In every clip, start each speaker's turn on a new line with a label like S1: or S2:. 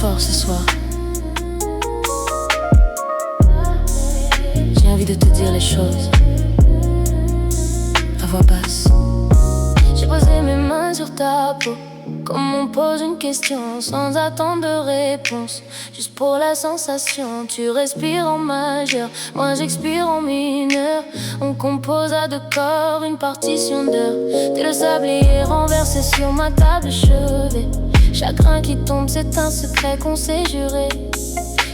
S1: fort ce soir. J'ai envie de te dire les choses à voix basse. J'ai posé mes mains sur ta peau, comme on pose une question sans attendre de réponse. Juste pour la sensation, tu respires en majeur, moi j'expire en mineur. On compose à deux corps une partition d'heures. T'es le sablier renversé sur ma table de chevet. Chagrin qui tombe, c'est un secret qu'on s'est juré.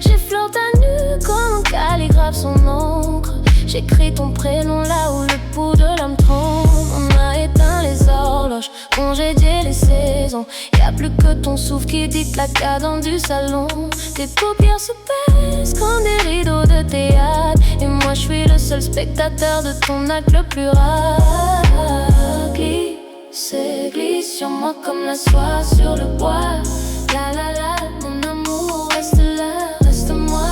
S1: J'effleure ta nuque comme un calligraphe son encre. J'écris ton prénom là où le pouls de l'âme tremble. On a éteint les horloges, congédié les saisons. Y'a plus que ton souffle qui dicte la cadence du salon. Tes paupières se baissent comme des rideaux de théâtre. Et moi je suis le seul spectateur de ton acte le plus rare. Glisse sur moi comme la soie sur le bois. La la la, mon amour, reste là, reste-moi.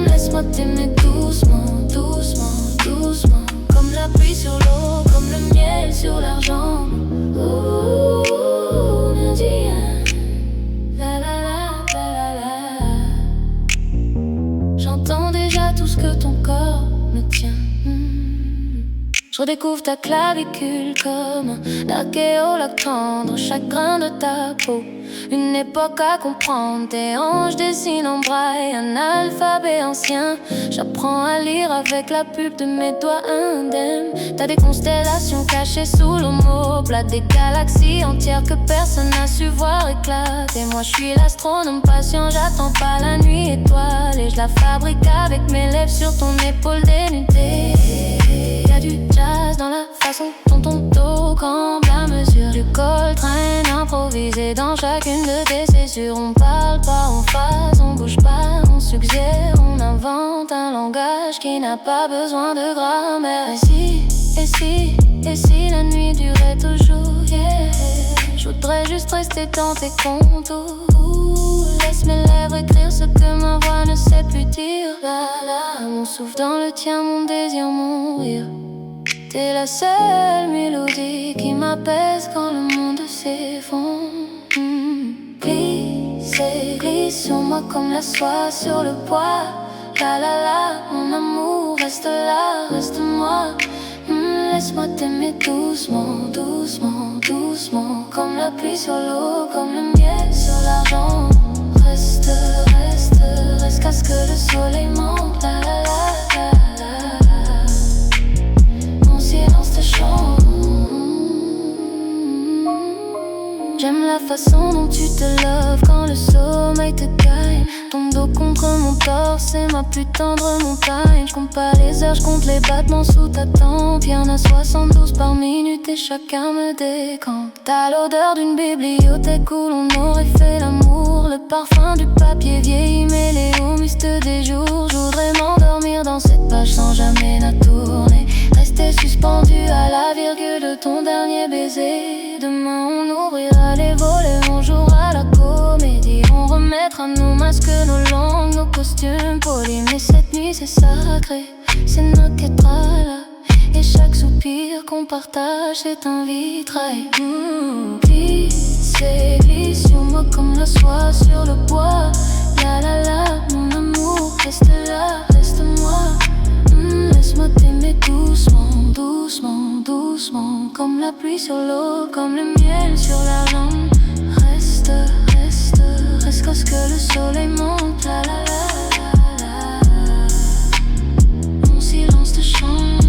S1: Laisse-moi t'aimer doucement, doucement, doucement. Comme la pluie sur l'eau, comme le miel sur l'argent. Ouh, Nadia. La la la, la la la. J'entends déjà tout ce que ton corps me tient. Je redécouvre ta clavicule comme un archéologue tendre. Chaque grain de ta peau, une époque à comprendre. Tes hanches dessinent en braille un alphabet ancien. J'apprends à lire avec la pulpe de mes doigts indemnes. T'as des constellations cachées sous l'omoplate, des galaxies entières que personne n'a su voir éclater. Moi je suis l'astronome patient, j'attends pas la nuit étoilée. Je la fabrique avec mes lèvres sur ton épaule dénudée. Y'a du jazz dans la façon dont ton dos campe la mesure du Coltrane improvisé dans chacune de tes césures. On parle pas en phase, on bouge pas, on suggère, on invente un langage qui n'a pas besoin de grammaire. Et si la nuit durait toujours, yeah. Je voudrais juste rester dans tes contours. Laisse mes lèvres écrire ce que ma voix ne sait plus dire. Là, là, mon souffle dans le tien, mon désir, mon rire. T'es la seule mélodie qui m'apaise quand le monde s'effondre. Glisse sur moi comme la soie sur le bois. La la la, mon amour, reste là, reste-moi. Laisse-moi t'aimer doucement, doucement, doucement. Comme la pluie sur l'eau, comme le miel sur l'argent. Reste, reste, reste jusqu'à ce que le soleil monte. La la la la la. Mon silence te chante. J'aime la façon dont tu te lèves quand le sommeil te gagne. Ton dos contre mon torse, c'est ma plus tendre montagne. Je compte pas les heures, je compte les battements sous ta tempe. Y'en a 72 par minute et chacun me décante. T'as l'odeur d'une bibliothèque où l'on aurait fait l'amour. Le parfum du papier vieilli mêlé au must des jours. Je voudrais m'endormir dans cette page sans jamais la tourner. Rester suspendu à la virgule de ton dernier baiser. Demain on ouvrira les volets, on jouera la comédie. On remettra nos masques, nos langues, nos costumes polis. Mais cette nuit c'est sacré, c'est notre tétra. Et chaque soupir qu'on partage c'est un vitrail. Glisse sur moi comme la soie sur le bois. La la la, mon amour, reste là, reste-moi. Laisse-moi t'aimer doucement, doucement, doucement. Comme la pluie sur l'eau, comme le miel sur l'argent. Reste, reste, reste jusqu'à ce que le soleil monte. La la la la la. Mon silence te chante.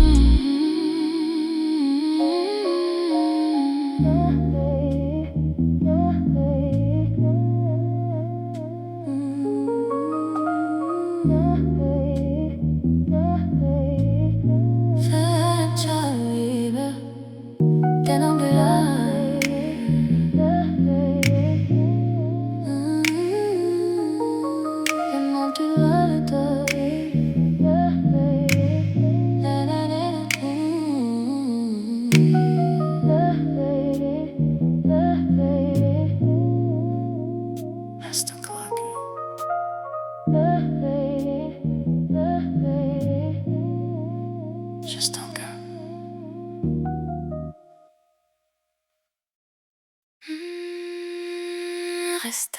S1: Just don't go. Reste.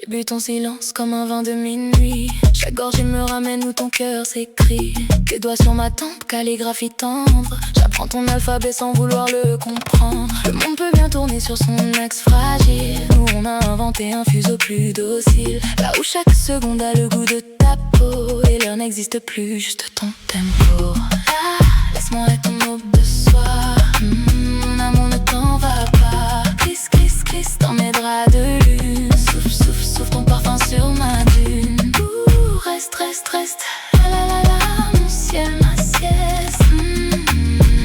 S1: bu ton silence comme un vin de minuit. Chaque gorgée me ramène où ton cœur s'écrit. Tes doigts sur ma tempe, calligraphie tendre. J'apprends ton alphabet sans vouloir le comprendre. Le monde peut bien tourner sur son axe fragile. Nous on a inventé un fuseau plus docile. Là où chaque seconde a le goût de ta peau. Et l'heure n'existe plus, juste ton tempo. Ah, laisse-moi être ton aube de soir. Mon amour ne t'en va pas. Glisse, glisse, glisse dans mes draps de lune. Souffle, souffle, souffle ton parfum sur ma dune. Ouh, reste, reste, reste. La la la la, mon ciel, ma sieste.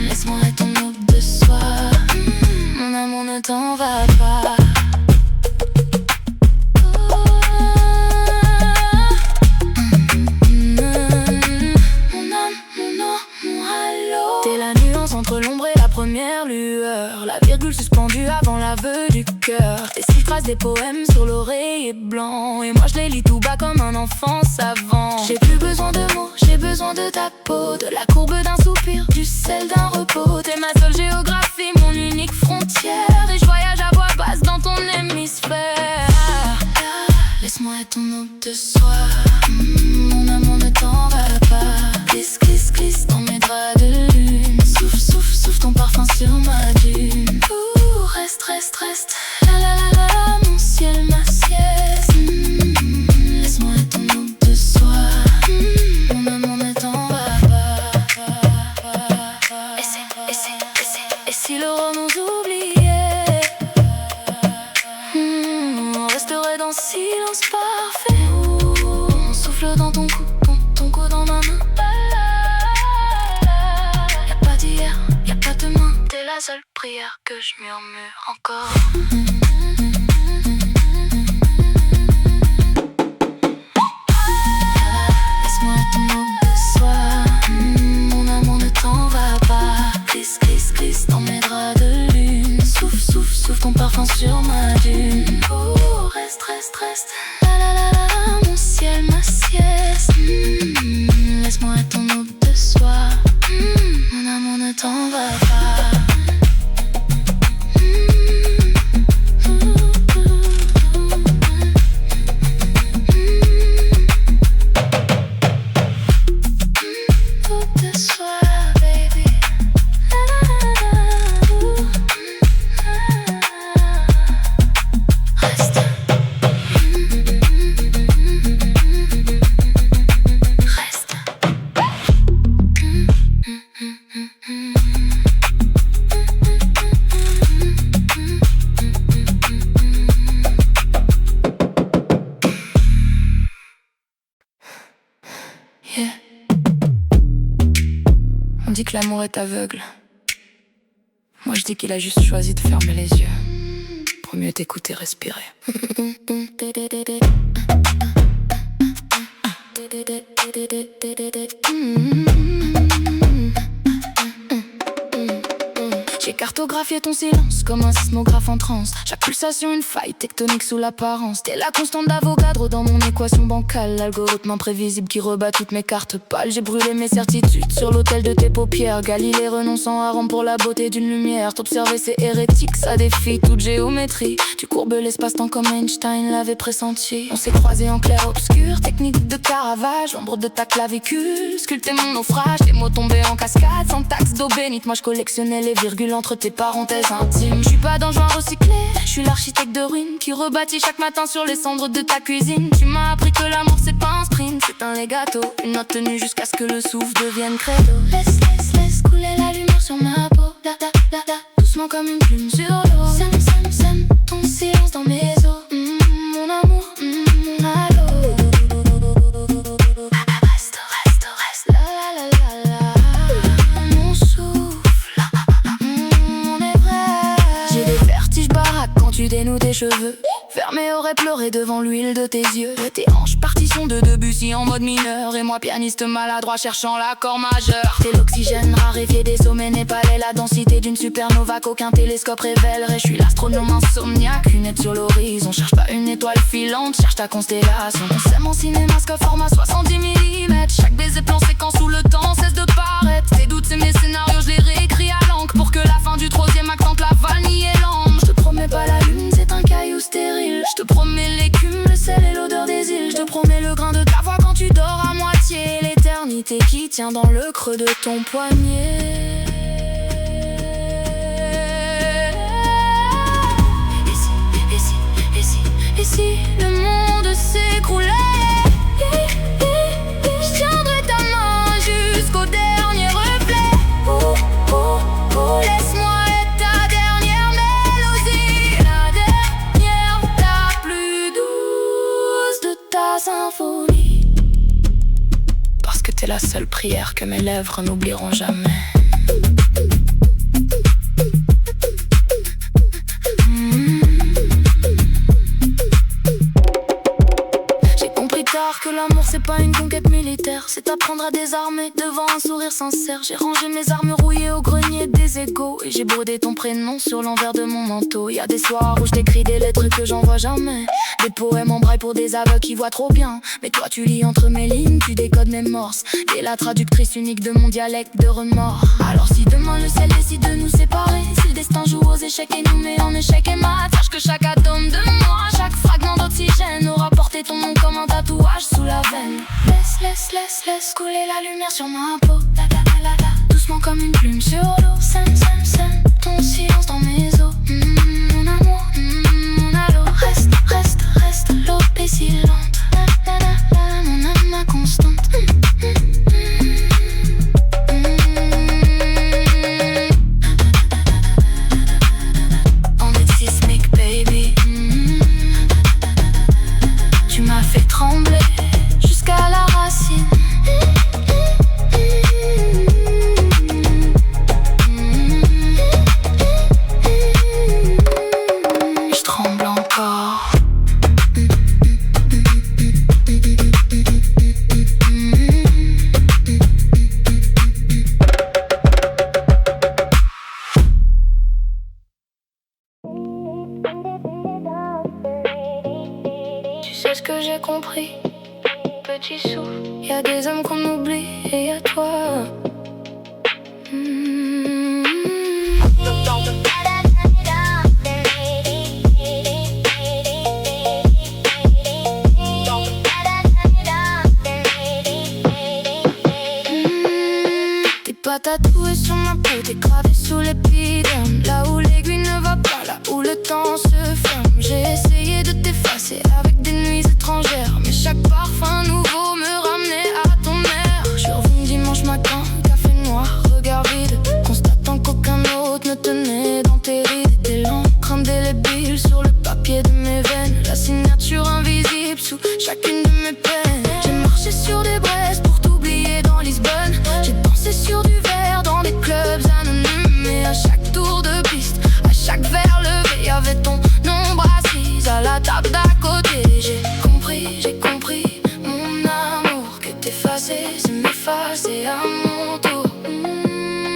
S1: Laisse-moi être ton aube de soir. Mon amour ne t'en va pas. T'es la nuance entre l'ombre et la première lueur. La virgule suspendue avant l'aveu du cœur. Tes 6 phrases des poèmes sur l'oreiller blanc. Et moi je les lis tout bas comme un enfant savant. J'ai plus besoin de mots, j'ai besoin de ta peau. De la courbe d'un soupir, du sel d'un repos. T'es ma seule géographie, mon unique frontière. Et je voyage à voix basse dans ton hémisphère. Laisse-moi être ton aube de soir. Mon amour ne t'en va pas. Glisse, glisse, glisse dans mes draps de lune. Souffle, souffle, souffle ton parfum sur ma dune. Ouh, reste, reste, reste. La la la la, mon ciel, ma sieste. Laisse-moi être ton aube de soir. Mon amour ne t'en va pas. Et si l'aurore nous oubliait, on resterait dans le silence parfait. On souffle dans ton cou, ton cou dans ma main. Y'a pas d'hier, y'a pas demain. T'es la seule prière que je murmure encore. Laisse-moi ton aube de soir. Mon amour ne t'en va pas. Glisse, glisse, glisse dans mes draps de lune. Souffle, souffle, souffle ton parfum sur ma dune. Oh, reste, reste, reste. La la la la, mon ciel, ma sieste. Laisse-moi être ton aube de soir. Mon amour ne t'en va pas. Aube de soir, baby. Reste. Reste. Yeah. On dit que l'amour est aveugle. Moi je dis qu'il a juste choisi de fermer les yeux pour mieux t'écouter respirer. J'ai cartographié ton silence comme un sismographe en transe. Chaque pulsation une faille tectonique sous l'apparence. T'es la constante d'Avogadro dans mon équation bancale. L'algorithme imprévisible qui rebat toutes mes cartes pâles. J'ai brûlé mes certitudes sur l'autel de tes paupières. Galilée renonçant à rendre pour la beauté d'une lumière. T'observer c'est hérétique, ça défie toute géométrie. Tu courbes l'espace-temps comme Einstein l'avait pressenti. On s'est croisés en clair-obscur, technique de Caravage. L'ombre de ta clavicule, sculpter mon naufrage. Tes mots tombés en cascade, syntaxe d'eau bénite. Moi je collectionnais les virgules entre tes parenthèses intimes. Je suis pas dans joint recyclé, je suis l'architecte de ruines qui rebâtit chaque matin sur les cendres de ta cuisine. Tu m'as appris que l'amour c'est pas un sprint, c'est un legato, une note tenue jusqu'à ce que le souffle devienne credo. Laisse, laisse, laisse couler la lumière sur ma peau. Da, da, da, da, doucement comme une plume sur l'eau. Sème, sème, sème, ton silence dans mes os. Mon amour, mon halo. Reste, reste, reste, la la la la la. Mon souffle. J'ai des vertiges baraques quand tu dénoues tes cheveux. Fermé aurait pleuré devant l'huile de tes yeux. Tes hanches partition de Debussy en mode mineur. Et moi pianiste maladroit cherchant l'accord majeur. T'es l'oxygène raréfié des sommets népalais. La densité d'une supernova qu'aucun télescope révélerait. Je suis l'astronome insomniaque, une aide sur l'horizon. Cherche pas une étoile filante, cherche ta constellation. On s'aime en cinémascope format 70 mm. Chaque baiser plan séquence où le temps cesse de paraître. Tes doutes c'est mes scénarios, je les réécris à l'encre. Pour que la fin du troisième acte tente la vanille et l'ambre. Je te promets pas la lune, c'est un caillou stérile. Je te promets l'écume, le sel compromet le grain de ta voix quand tu dors à moitié. L'éternité qui tient dans le creux de ton poignet. Et si le monde s'écroulait, je tiendrai ta main jusqu'au dernier reflet. Laisse-moi être ta dernière mélodie, la dernière, la plus douce de ta symphonie. Parce que t'es la seule prière que mes lèvres n'oublieront jamais. Que l'amour c'est pas une conquête militaire, c'est apprendre à désarmer devant un sourire sincère. J'ai rangé mes armes rouillées au grenier des égos et j'ai brodé ton prénom sur l'envers de mon manteau. Y'a des soirs où je t'écris des lettres que j'envoie jamais, des poèmes en braille pour des aveugles qui voient trop bien. Mais toi tu lis entre mes lignes, tu décodes mes morses. T'es la traductrice unique de mon dialecte de remords. Alors si demain le ciel décide de nous séparer, si le destin joue aux échecs et nous met en échec et mat, sache que chaque atome de moi, chaque fragment d'oxygène aura porté ton nom comme un tatouage sous la veine. Laisse couler la lumière sur ma peau. Doucement comme une plume sur l'eau. Sème ton silence dans mes os. Mon amour, mon halo. Reste, l'eau est si lente. Mon âme ma constante. On est sismique, baby. Tu m'as fait trembler jusqu'à la racine. Je tremble encore. Tu sais ce que j'ai compris? Petit souffle, y'a des hommes qu'on oublie et y'a toi. T'es pas tatoué sur ma peau, t'es gravé sous l'épiderme. Là où l'aiguille ne va pas, là où le temps se ferme. J'ai essayé de t'effacer avec des nuits étrangères, mais chaque parfum nouveau me ramenait à ton air. Je suis revenu dimanche matin, café noir, regard vide, constatant qu'aucun autre ne tenait dans tes rides. T'es l'encre indélébile sur le papier de mes veines, la signature invisible sous chacune de mes peines. J'ai marché sur des braises pour t'oublier dans Lisbonne. J'ai dansé sur du verre dans des clubs anonymes. Et à chaque tour de piste, à chaque verre levé, y'avait ton ombre assise à la table d'à côté. J'ai compris, mon amour, que t'effacer, c'est m'effacer à mon tour.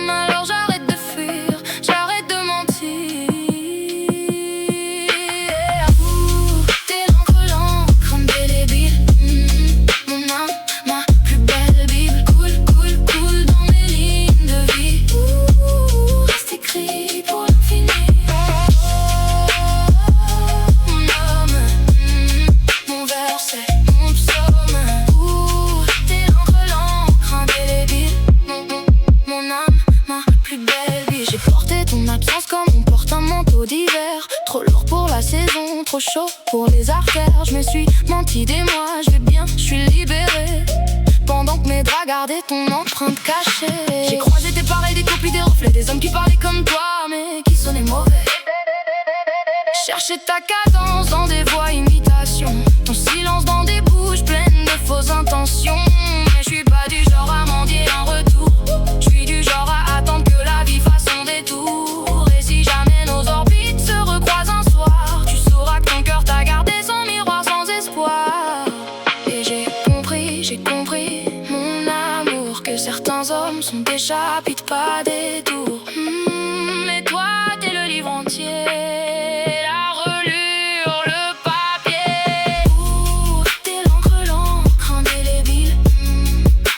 S1: Alors j'arrête de fuir, j'arrête de mentir. T'es l'encre indélébile. Mon âme, ma plus belle Bible. Coule dans mes lignes de vie. Reste écrit pour l'infini. Mon homme, mon verset, mon psaume. T'es l'encre indélébile. Mon âme, ma plus belle vie. J'ai porté ton absence comme on porte un manteau d'hiver. Trop lourd pour la saison, trop chaud pour les artères. Je me suis menti des mois, je vais bien, je suis libérée. Pendant que mes draps gardaient ton empreinte cachée. J'ai croisé tes pareils, des copies, des reflets, des hommes qui parlaient comme toi, mais qui sonnaient mauvais. Chercher ta cadence dans des voix imitations, ton silence dans des bouches pleines de fausses intentions. Mais je suis pas du genre à mendier un retour, je suis du genre à attendre que la vie fasse son détour. Et si jamais nos orbites se recroisent un soir, tu sauras que ton cœur t'a gardé son miroir sans espoir. Et j'ai compris, mon amour, que certains hommes sont des chapitres, pas des tours. Mais toi, t'es le livre entier, la relure, le papier. T'es l'encre indélébile.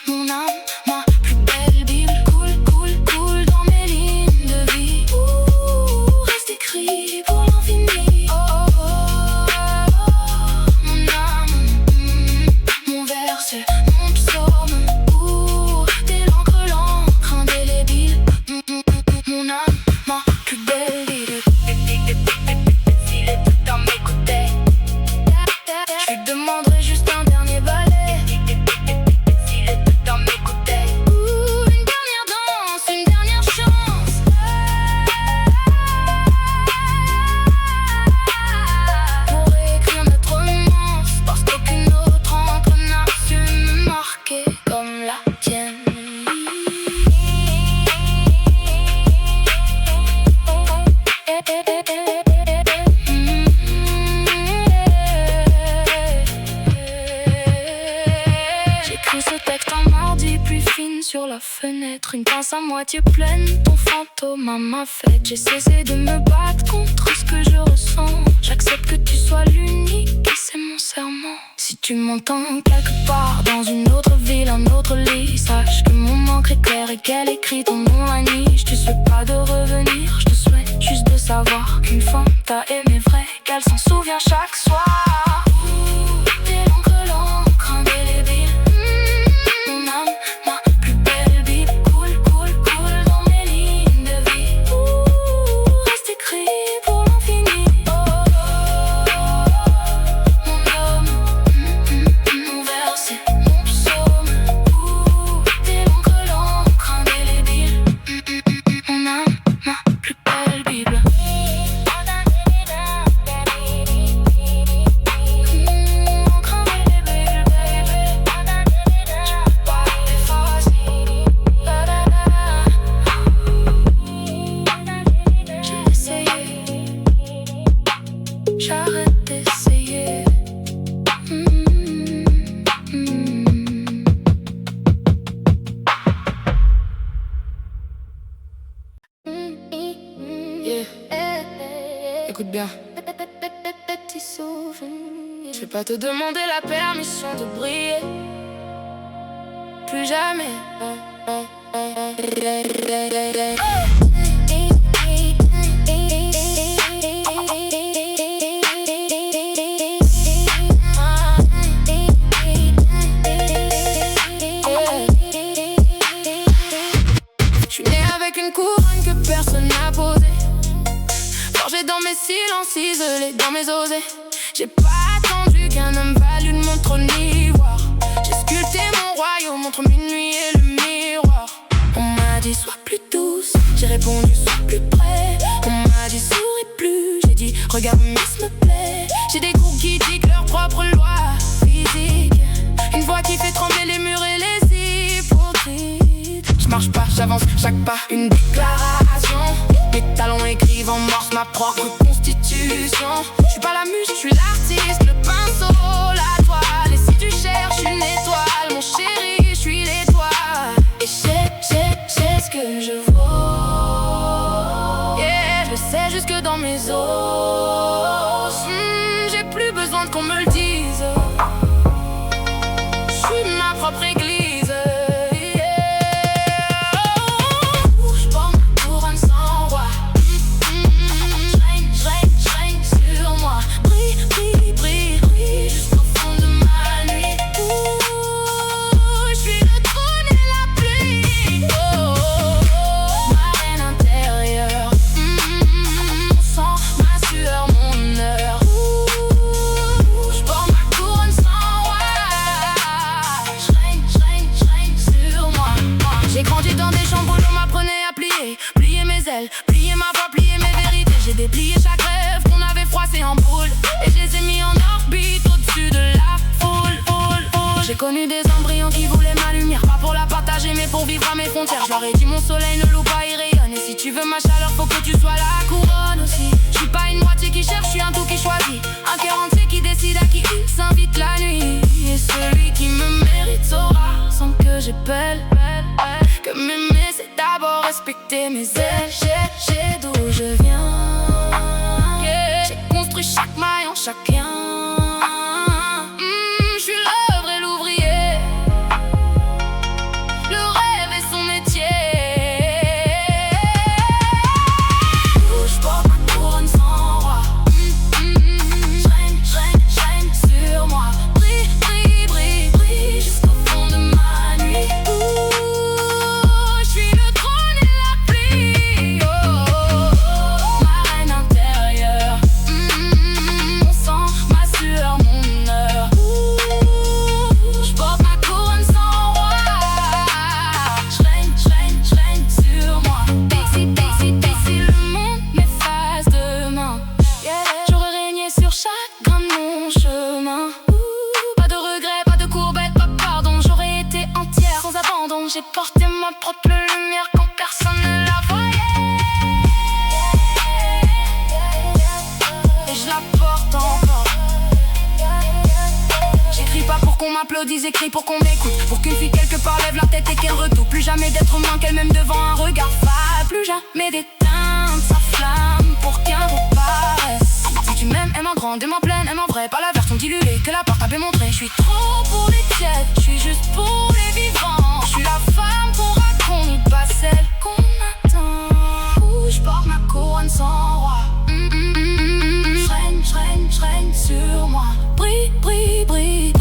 S1: Mon âme, ma plus belle Bible. Coule dans mes lignes de vie. Reste écrit pour l'infini. Mon âme, sur la fenêtre, une pince à moitié pleine, ton fantôme à ma fête. J'ai cessé de me battre contre ce que je ressens. J'accepte que tu sois l'unique et c'est mon serment. Si tu m'entends quelque part dans une autre ville, un autre lit, sache que mon encre est claire et qu'elle écrit ton nom à niche. Tu souhaites pas de revenir, je te souhaite juste de savoir qu'une femme t'a aimé vrai, qu'elle s'en souvient chaque soir. T'es l'encre indélébile, mon âme, ma plus belle Bible. Coule, coule, coule dans mes lignes de vie. Reste écrit pour l'infini. Mon homme, mon verset, mon psaume. T'es l'encre indélébile, mon âme, ma plus belle Bible. J'arrête d'essayer.
S2: Yeah. Écoute bien,
S1: Petit souvenir.
S2: je vais pas te demander la permission de briller. Plus jamais. Je suis né avec une couronne que personne n'a posée, forgée dans mes silences, isolée dans mes osées. J'ai pas attendu qu'un homme value de mon trône ivoire. J'ai sculpté mon royaume entre minuit et le miroir. On m'a dit sois plus douce, j'ai répondu sois plus près. On m'a dit souris plus, j'ai dit regarde mais s'il me plaît. J'ai des groupes qui dictent leurs propres lois physiques, une voix qui fait trembler les murs et les hypocrites. Je marche pas, j'avance, chaque pas une déclaration. Mes talons écrivent en morse ma propre constitution. Je suis pas la muse, je suis l'artiste, le pinceau, la toile. Et si tu cherches une étoile, mon chéri, je suis l'étoile. Et j'ai ce que je vaux. Yeah, je le sais jusque dans mes os. J'ai plus besoin qu'on me le dise. Je suis ma propre église. J'ai grandi dans des chambres où l'on m'apprenait à plier mes ailes, plier ma voix, plier mes vérités. J'ai déplié chaque rêve qu'on avait froissé en boule, et je les ai mis en orbite au-dessus de la foule. J'ai connu des embryons qui voulaient ma lumière, pas pour la partager mais pour vivre à mes frontières. Je leur ai dit mon soleil ne loue pas, il rayonne. Et si tu veux ma chaleur, faut que tu sois la couronne aussi. Je suis pas une moitié qui cherche, je suis un tout qui choisit. Un cœur entier qui décide à qui il s'invite la nuit. Et celui qui me mérite saura, sans que j'appelle, que m'aimer c'est d'abord respecter mes ailes. J'ai d'où je viens, yeah. J'ai construit chaque maillon, chaque lien. Je suis l'œuvre et l'ouvrier, le rêve et son métier. Je porte ma couronne sans roi. Je règne sur moi. Brille, brille, brille, brille jusqu'au fond de ma nuit. Je suis le trône et la pluie. Ma reine intérieure. Mon sang, ma sueur, mon heure. Je porte ma couronne sans roi. Je règne sur moi. Si le monde m'efface demain, j'aurais régné sur chaque grain de mon chemin. Pas de regrets, pas de courbettes, pas de pardon. J'aurais été entière sans abandon. J'ai porté ma propre lumière quand personne ne la voyait. Et je la porte encore. J'écris pas pour pour qu'on m'applaudisse, écrit pour qu'on m'écoute, pour qu'une fille quelque part lève la tête et qu'elle retourne. Plus jamais d'être humain qu'elle m'aime devant un regard fade. Plus jamais d'éteindre sa flamme pour qu'un vous paraisse. Si tu m'aimes, aime en grande, aime en pleine, aime en vrai, pas la version diluée que la part avait montré. Je suis trop pour les tièdes, je suis juste pour les vivants. Je suis la femme qu'on raconte, pas celle qu'on attend. Où je porte ma couronne sans roi. Je règne sur moi. Brille, brille, brille.